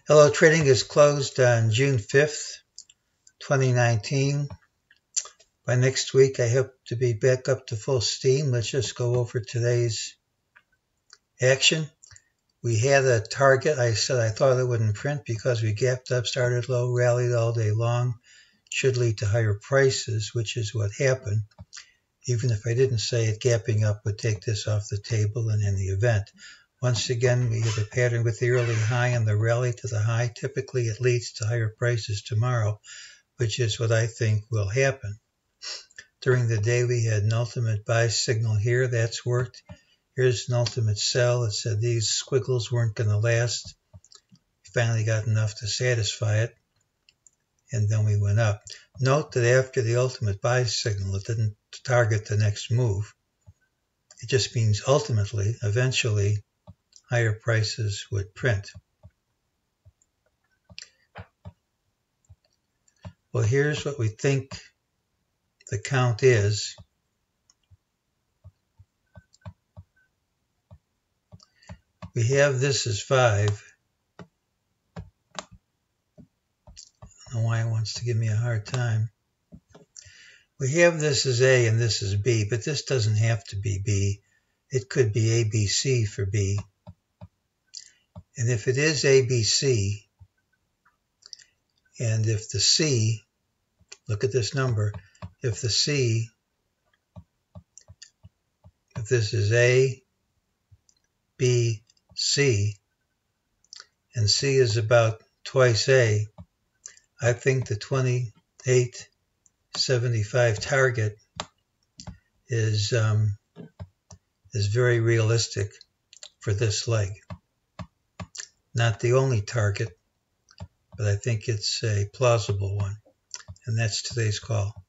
Hello, trading is closed on June 5th, 2019. By next week, I hope to be back up to full steam. Let's just go over today's action. We had a target. I said I thought it wouldn't print because we gapped up, started low, rallied all day long. Should lead to higher prices, which is what happened. Even if I didn't say it, gapping up would take this off the table and in the event. Once again, we have a pattern with the early high and the rally to the high. Typically, it leads to higher prices tomorrow, which is what I think will happen. During the day, we had an ultimate buy signal here. That's worked. Here's an ultimate sell. It said these squiggles weren't going to last. We finally got enough to satisfy it, and then we went up. Note that after the ultimate buy signal, it didn't target the next move. It just means ultimately, eventually, higher prices would print. Well, here's what we think the count is. We have this as 5. I don't know why it wants to give me a hard time. We have this as A and this is B, but this doesn't have to be B. It could be ABC for B. And if it is ABC, and if the C, look at this number, if the C, if this is A, B, C, and C is about twice A, I think the 28.75 target is very realistic for this leg. Not the only target, but I think it's a plausible one. And that's today's call.